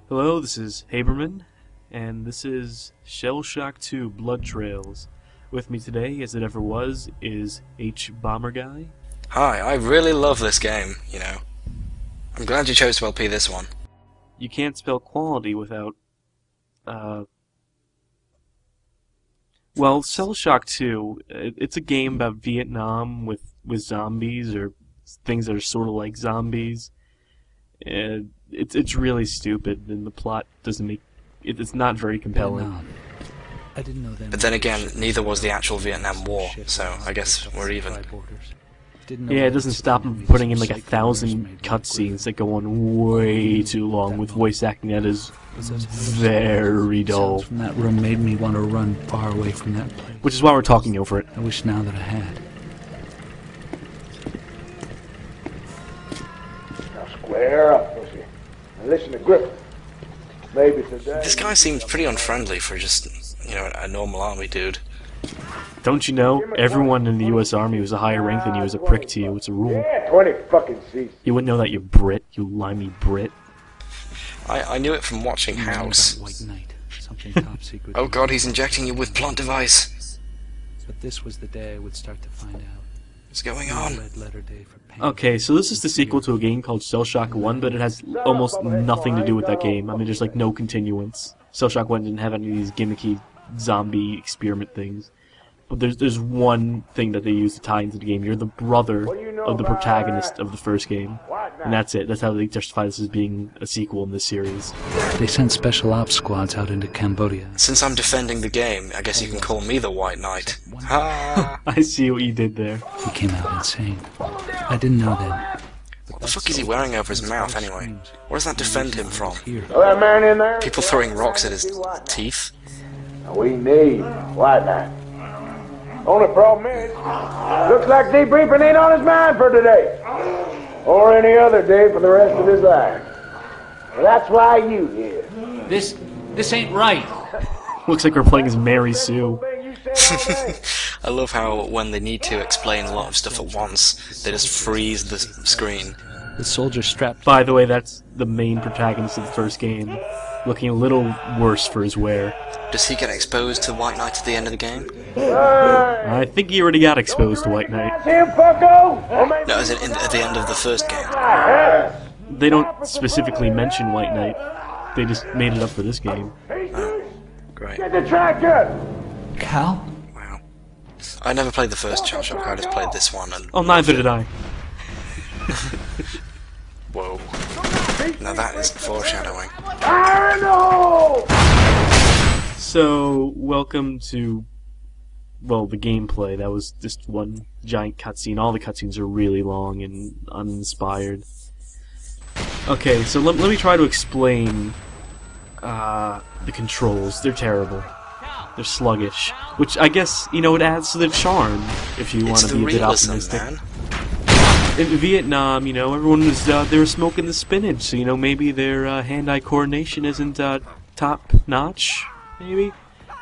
Hello, this is Hbomberguy, and this is Shellshock 2 Blood Trails. With me today, as it ever was, is Hbomberguy. Hi, I really love this game, you know. I'm glad you chose to LP this one. You can't spell quality without, well, Shellshock 2, it's a game about Vietnam with zombies, or things that are sort of like zombies. And it's really stupid, and the plot doesn't make it's not very compelling. I didn't know that. But then again, neither was the actual Vietnam War, so I guess we're even. Yeah, it doesn't stop them from putting in like 1,000 cutscenes that go on way too long with voice acting that is very dull. From that room made me want to run far away from that place. Which is why we're talking over it. I wish now that I had. Square up, pussy. And listen to Griffin. Maybe today. This guy seems pretty unfriendly for just, you know, a normal army dude. Don't you know, everyone in the U.S. Army who's a higher rank than you is a prick to you. It's a rule. Yeah, 20 fucking seats. You wouldn't know that, you Brit. You limey Brit. I knew it from watching House. White Knight. Something top secret. Oh god, he's injecting you with plant device. But this was the day I would start to find out. What's going on? Red letter day for pain. Okay, so this is the sequel to a game called Shellshock 1, but it has almost nothing to do with that game. I mean, there's like no continuance. Shellshock 1 didn't have any of these gimmicky zombie experiment things. But there's one thing that they use to tie into the game. You're the brother of the protagonist of the first game. And that's it. That's how they justify this as being a sequel in this series. They sent special ops squads out into Cambodia. Since I'm defending the game, I guess you can call me the White Knight. Ha! I see what you did there. He came out insane. I didn't know that. What the fuck is he wearing over his mouth anyway? What does that defend him from? Oh, that man in there? People throwing rocks at his teeth? We need White Knight. Only problem is, looks like debriefing ain't on his mind for today. Or any other day for the rest of his life. Well, that's why you here. This ain't right. Looks like we're playing as Mary Sue. I love how when they need to explain a lot of stuff at once, they just freeze the screen. The soldier strapped. By the way, that's the main protagonist of the first game. Looking a little worse for his wear. Does he get exposed to White Knight at the end of the game? I think he already got exposed to White Knight. No, as in at the end of the first game. They don't specifically mention White Knight. They just made it up for this game. Oh, great. Get the tractor! Cal? Wow. I never played the first Shellshock, I just played this one and... Oh, neither did I. Whoa. Now that is foreshadowing. So, welcome to, well, the gameplay. That was just one giant cutscene. All the cutscenes are really long and uninspired. Okay, so let me try to explain the controls. They're terrible. They're sluggish. Which, I guess, you know, it adds to the charm, if you want to be a bit optimistic. Man. In Vietnam, you know, everyone was, they were smoking the spinach, so, you know, maybe their hand-eye coordination isn't, top-notch, maybe?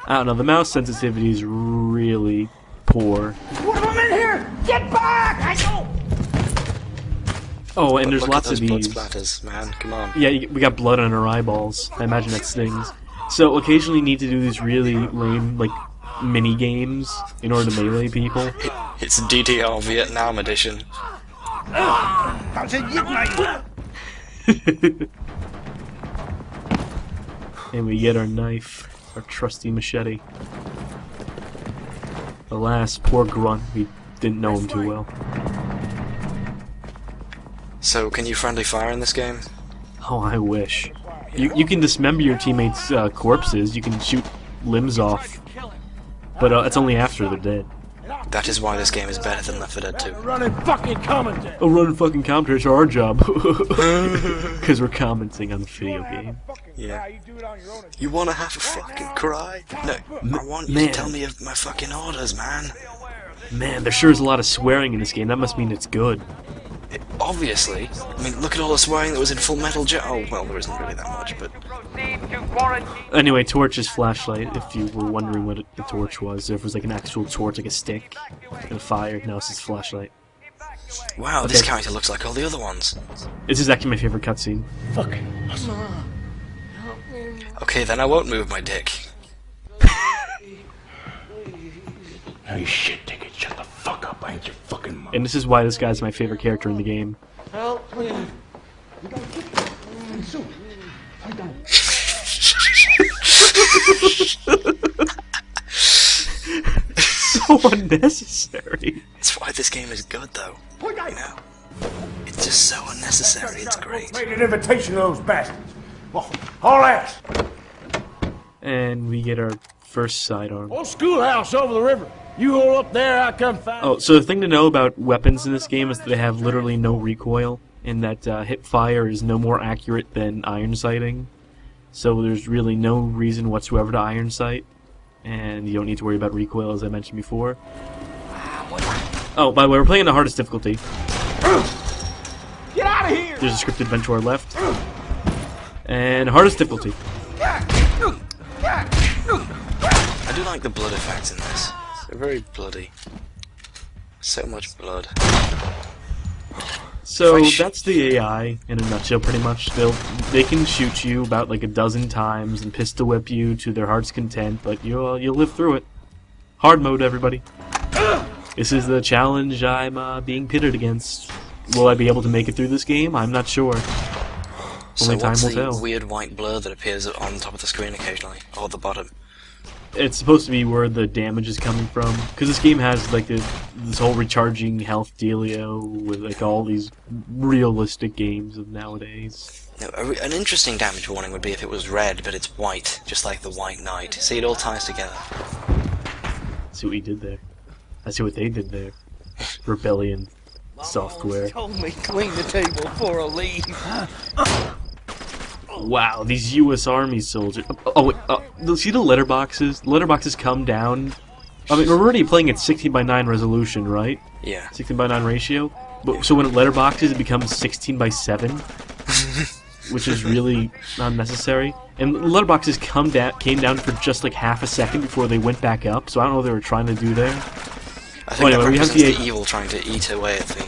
I don't know, the mouse sensitivity is really poor. One of them in here! Get back! I know! Oh, and there's Look lots at those of blood these. splatters, man, come on. Yeah, we got blood on our eyeballs. I imagine that stings. So, occasionally you need to do these really lame, like, mini-games in order to melee people. It's DDR Vietnam edition. And we get our knife, our trusty machete. Alas, poor Grunt, we didn't know him too well. So, can you friendly fire in this game? Oh, I wish. You can dismember your teammates' corpses, you can shoot limbs off, but it's only after they're dead. That is why this game is better than Left 4 Dead 2. Running fucking commentary! Oh, running fucking commentaries are our job. Because we're commenting on the video game. Yeah. You wanna have a fucking cry? No, I want you to tell me of my fucking orders, man. Man, there sure is a lot of swearing in this game. That must mean it's good. Obviously. I mean, look at all the swearing that was in Full Metal Jacket. Oh, well, there isn't really that much, but... Anyway, Torch's flashlight, if you were wondering what the torch was. If it was like an actual torch, like a stick, and a fire, now it's just a flashlight. Wow, this character looks like all the other ones. This is actually my favorite cutscene. Fuck. Okay, then I won't move my dick. Now you shit ticket, shut the fuck up, I ain't your fucking mom. And this is why this guy's my favorite character in the game. Help me. You gotta get me. Soon. I don't. So unnecessary. That's why this game is good, though. You know? It's just so unnecessary, it's great. Made an invitation to those bastards. Well, all that. And we get our first sidearm. Old schoolhouse over the river. You hold up there, I come find Oh, so the thing to know about weapons in this game is that they have literally no recoil, and that hip fire is no more accurate than iron sighting. So there's really no reason whatsoever to iron sight, and you don't need to worry about recoil, as I mentioned before. Oh, by the way, we're playing the hardest difficulty. Get out of here! There's a scripted vent to our left. And hardest difficulty. I do like the blood effects in this. They're very bloody. So much blood. So that's the AI in a nutshell, pretty much. They can shoot you about like a dozen times and pistol whip you to their heart's content, but you'll live through it. Hard mode, everybody. This is the challenge I'm being pitted against. Will I be able to make it through this game? I'm not sure. So Only time what's will the tell. weird white blur that appears on top of the screen occasionally, or the bottom? It's supposed to be where the damage is coming from, because this game has like this whole recharging health dealio with like all these realistic games of nowadays. Now, an interesting damage warning would be if it was red, but it's white, just like the White Knight. See, it all ties together. See what you did there. I see what they did there. Rebellion software. Told me clean the table before I leave. Wow, these U.S. Army soldiers. Oh wait, see the letterboxes? The letterboxes come down. I mean, we're already playing at 16:9 resolution, right? Yeah. 16:9 ratio. But so when it letterboxes, it becomes 16:7, which is really unnecessary. And the letterboxes came down for just like half a second before they went back up. So I don't know what they were trying to do there. I think Anyway, that we have represents the the evil trying to eat away at the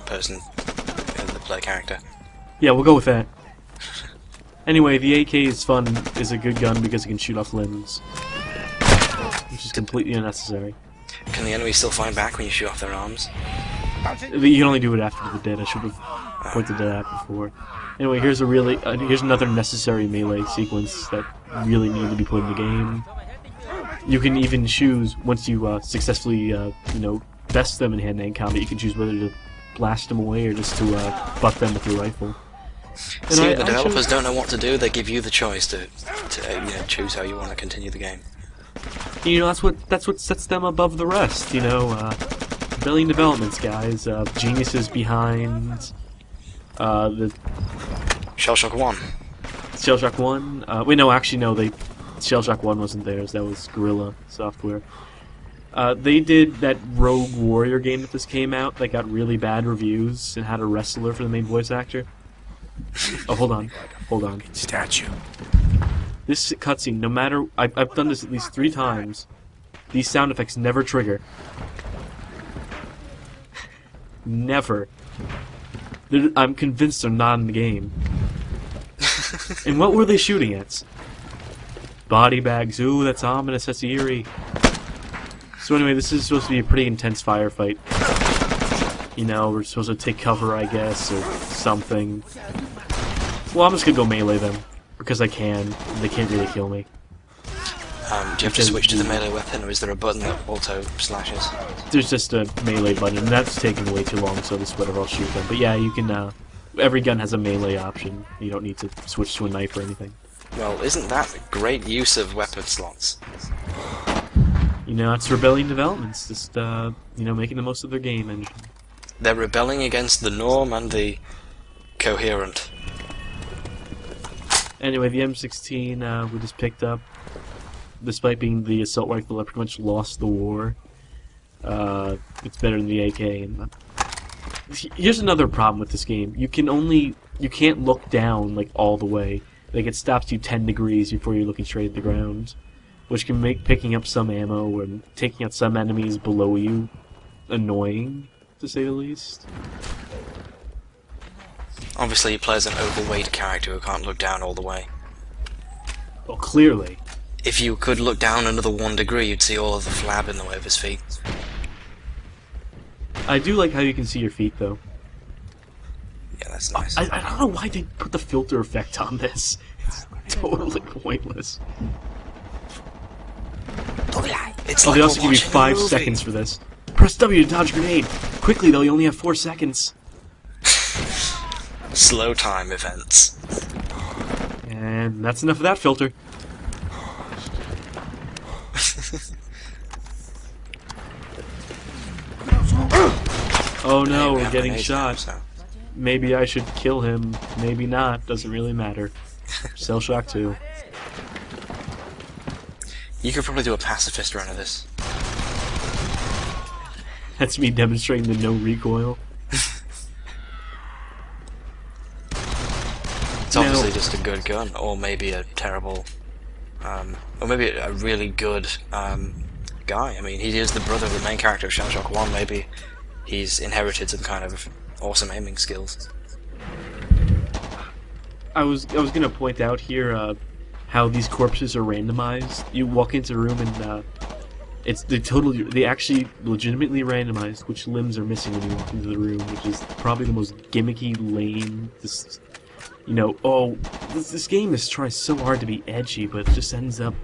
person, the play character. Yeah, we'll go with that. Anyway, the AK is a good gun because it can shoot off limbs. Which is completely unnecessary. Can the enemy still fight back when you shoot off their arms? You can only do it after the dead. I should have pointed that out before. Anyway, here's another necessary melee sequence that really needed to be put in the game. You can even choose, once you successfully, best them in hand-to-hand combat, you can choose whether to blast them away or just to butt them with your rifle. And See, the developers don't know what to do. They give you the choice to choose how you want to continue the game. That's what sets them above the rest. Rebellion Developments, guys, geniuses behind the Shellshock 1. Shellshock 1. Shellshock 1 wasn't theirs. That was Guerrilla Software. They did that Rogue Warrior game that just came out that got really bad reviews and had a wrestler for the main voice actor. Oh, hold on. Statue. This cutscene, no matter... I've done this at least 3 times. These sound effects never trigger. Never. I'm convinced they're not in the game. And what were they shooting at? Body bags. Ooh, that's ominous. That's eerie. So anyway, this is supposed to be a pretty intense firefight. We're supposed to take cover, I guess, or something. Well, I'm just gonna go melee them, because I can. They can't really kill me. Do you have to switch to the melee weapon, or is there a button that auto slashes? There's just a melee button, and that's taking way too long, so this whatever, I'll shoot them. But yeah, you can, every gun has a melee option. You don't need to switch to a knife or anything. Well, isn't that a great use of weapon slots? It's Rebellion Developments, just, making the most of their game engine. They're rebelling against the norm and the coherent. Anyway, the M16 we just picked up. Despite being the assault rifle that pretty much lost the war, it's better than the AK. And here's another problem with this game: you can't look down like all the way. Like it stops you 10 degrees before you're looking straight at the ground, which can make picking up some ammo and taking out some enemies below you annoying, to say the least. Obviously, he plays an overweight character who can't look down all the way. Well, clearly. If you could look down another 1 degree, you'd see all of the flab in the way of his feet. I do like how you can see your feet, though. Yeah, that's nice. I don't know why they put the filter effect on this. It's totally pointless. It's Oh, like they also we're give you watching a 5 movie. seconds for this. Press W to dodge grenade. Quickly, though, you only have 4 seconds. Slow time events. And that's enough of that filter. Oh no, Hey, we we're have getting grenades shot. now, so- Maybe I should kill him. Maybe not. Doesn't really matter. Shellshock 2. You could probably do a pacifist run of this. That's me demonstrating the no recoil. It's obviously just a good gun, or maybe a terrible, or maybe a really good guy. I mean, he is the brother of the main character of Shellshock 1. Maybe he's inherited some kind of awesome aiming skills. I was gonna point out here how these corpses are randomized. You walk into a room and they actually legitimately randomized which limbs are missing when you walk into the room, which is probably the most gimmicky, lame. This game is trying so hard to be edgy, but it just ends up.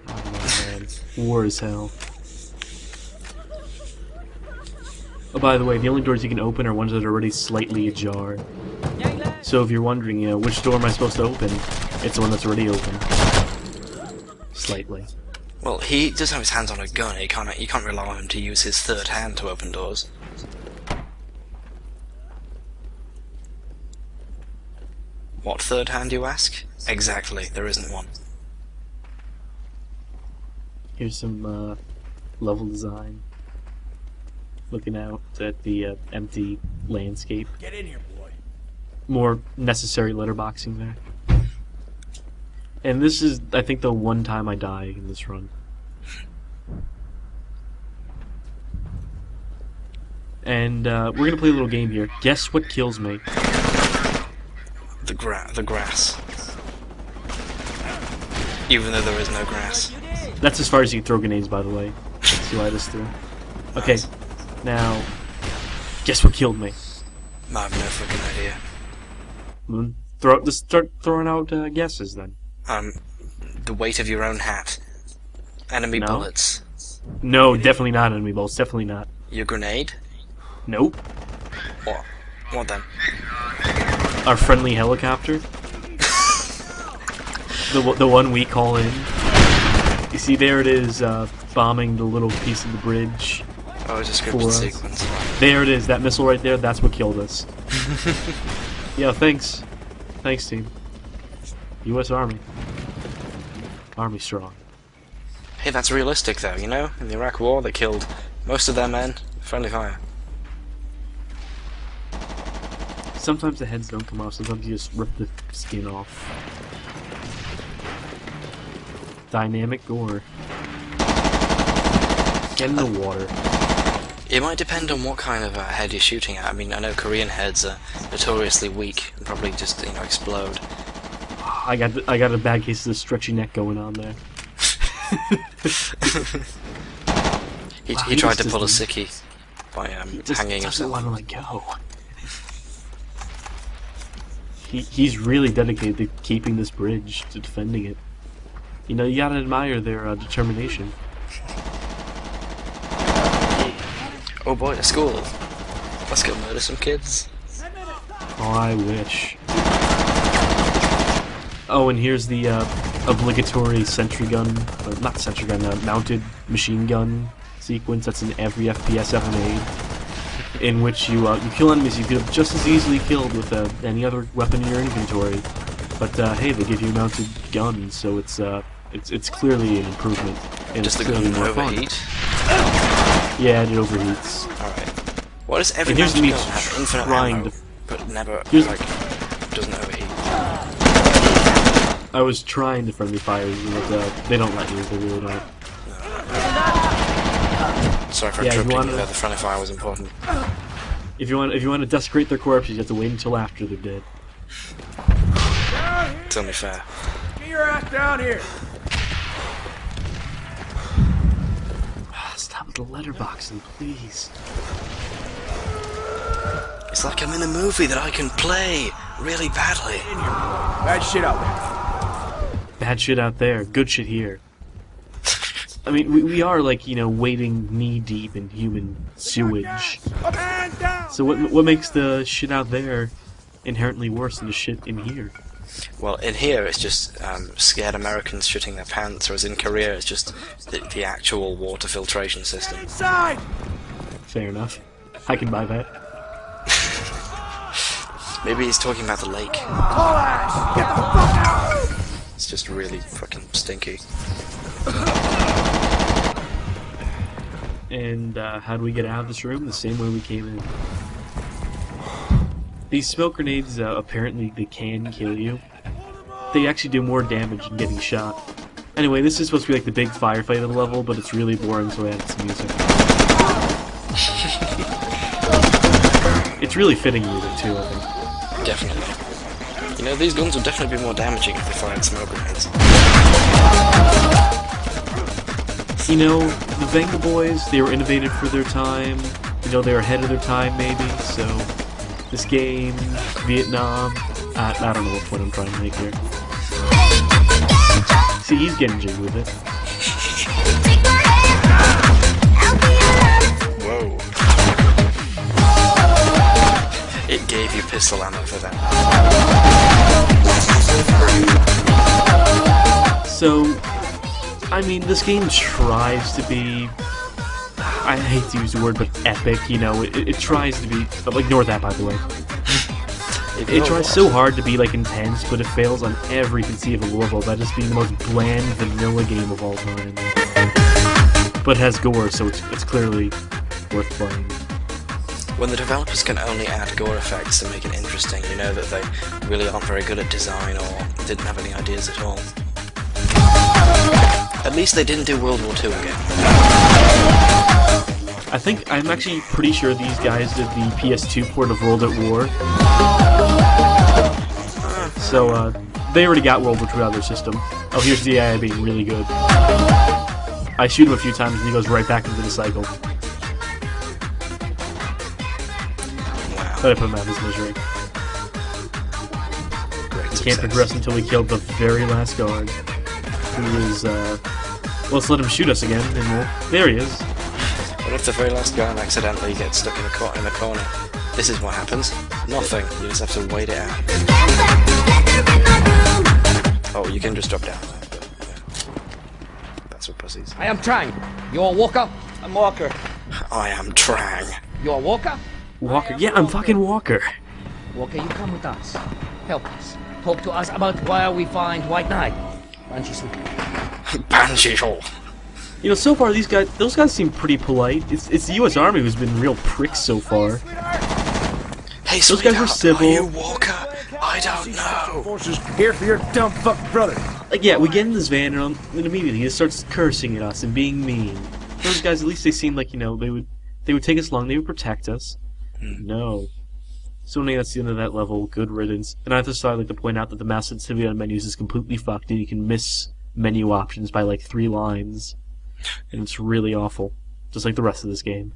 Oh man, war as hell. Oh, by the way, the only doors you can open are ones that are already slightly ajar. So if you're wondering, which door am I supposed to open? It's the one that's already open. Slightly. Well, he does have his hands on a gun. You can't rely on him to use his third hand to open doors. What third hand, you ask? Exactly, there isn't one. Here's some level design. Looking out at the empty landscape. Get in here, boy. More necessary letterboxing there. And this is, I think, the one time I die in this run. And we're gonna play a little game here. Guess what kills me? The grass. Even though there is no grass. That's as far as you can throw grenades, by the way. Let's see why this through. Okay, Nice. now, guess what killed me? I have no fucking idea. Just start throwing out guesses then. The weight of your own hat. Enemy No. bullets. No, definitely not enemy bolts. Definitely not. Your grenade? Nope. What? What then? Our friendly helicopter. the one we call in. You see, there it is, bombing the little piece of the bridge. Oh, it's a For scripted us. sequence. There it is. That missile right there. That's what killed us. Yeah, thanks. Thanks, team. U.S. Army. Army strong. Hey, that's realistic though, you know? In the Iraq War, they killed most of their men with friendly fire. Sometimes the heads don't come off. Sometimes you just rip the skin off. Dynamic gore. Get in the water. It might depend on what kind of head you're shooting at. I mean, I know Korean heads are notoriously weak and probably just, explode. I got a bad case of the stretchy neck going on there. He Wow, tried to just pull a doesn't- sickie by He just hanging doesn't himself. want to let go. He's really dedicated to keeping this bridge, to defending it. You know, you gotta admire their determination. Oh boy, a school. Let's go murder some kids. Oh, I wish. Oh, and here's the obligatory sentry gun, or not sentry gun, mounted machine gun sequence that's in every FPS ever made, in which you kill enemies you could have just as easily killed with any other weapon in your inventory, but hey, they give you a mounted gun, so it's clearly an improvement, and Just it's the clearly gun more fun. overheat. Yeah, it overheats. Alright. Why does every And here's mounted me gun have infinite trying ammo, to- but never, Here's- doesn't overheat? I was trying to friendly fire, but they don't let you. They really don't. Sorry for Yeah, you interrupting wanna- you there, the friendly fire was important. If you want to desecrate their corpses, you have to wait until after they're dead. It's only fair. Get your ass down here. Stop with the letterboxing, please. It's like I'm in a movie that I can play really badly. Bad shit out there. Bad shit out there, good shit here. I mean, we are, like, you know, wading knee-deep in human sewage. So what makes the shit out there inherently worse than the shit in here? Well, in here it's just scared Americans shitting their pants, whereas in Korea it's just the actual water filtration system. Inside. Fair enough. I can buy that. Maybe he's talking about the lake. All ass. Get the fuck out. It's just really fucking stinky. And how do we get out of this room? The same way we came in. These smoke grenades, apparently they can kill you. They actually do more damage than getting shot. Anyway, this is supposed to be like the big firefight of the level, but it's really boring, so I added some music. It's really fitting music too, I think. Definitely. You know, these guns would definitely be more damaging if they fired smoke grenades. You know, the Venga Boys, they were innovative for their time. You know, they were ahead of their time, maybe, so... This game, Vietnam, I don't know what point I'm trying to make here. See, he's getting jiggy with it. Whoa. It gave you pistol ammo for that. So, I mean, this game tries to be... I hate to use the word, but epic, you know, it tries to be... Ignore that, by the way. It tries so hard to be, like, intense, but it fails on every conceivable level by just being the most bland, vanilla game of all time. But it has gore, so it's clearly worth playing. When the developers can only add gore effects to make it interesting, you know that they really aren't very good at design or didn't have any ideas at all. At least they didn't do World War II again. I'm actually pretty sure these guys did the PS2 port of World at War. So, they already got World War II out of their system. Oh, here's the AI being really good. I shoot him a few times and he goes right back into the cycle. Wow. But I put him out of his misery. Great He success. can't progress until we killed the very last guard. Who is, well, let's let him shoot us again, and we'll... There he is. What if the very last guy accidentally gets stuck in a corner? This is what happens. Nothing. You just have to wait it out. Oh, you can just drop down. But, yeah. That's what pussies. I am Trang. You're Walker? I'm Walker. I am Trang. You're Walker? Walker. Yeah, I'm fucking Walker. Walker, you come with us. Help us. Talk to us about where we find White Knight. Banshee Hole. You know, so far those guys seem pretty polite. It's the U.S. Army who's been real pricks so far. Hey, Those guys were civil. Are you Walker? I don't know. Forces here for your dumb fuck brother. Like, yeah, we get in this van and immediately he starts cursing at us and being mean. Those guys, at least they seemed like, you know, they would take us along, they would protect us. No. So when that's the end of that level, good riddance. And I just thought I'd like to point out that the mouse sensitivity on menus is completely fucked and you can miss menu options by like 3 lines. And it's really awful. Just like the rest of this game.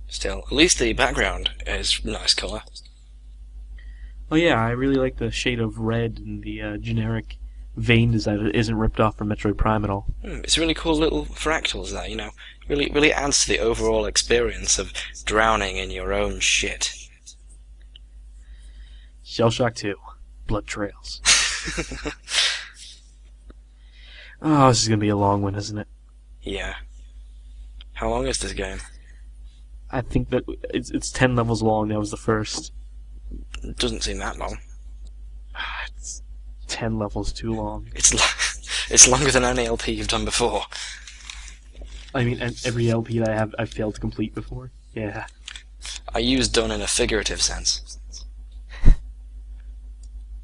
Still, at least the background is nice colour. Oh yeah, I really like the shade of red and the generic vein design that isn't ripped off from Metroid Prime at all. It's really cool little fractals there, you know. Really adds to the overall experience of drowning in your own shit. Shellshock 2. Blood Trails. Oh, this is gonna be a long one, isn't it? Yeah. How long is this game? I think that it's 10 levels long. That was the first. It doesn't seem that long. It's 10 levels too long. It's longer than any LP you've done before. I mean, every LP that I've failed to complete before. Yeah. I use done in a figurative sense.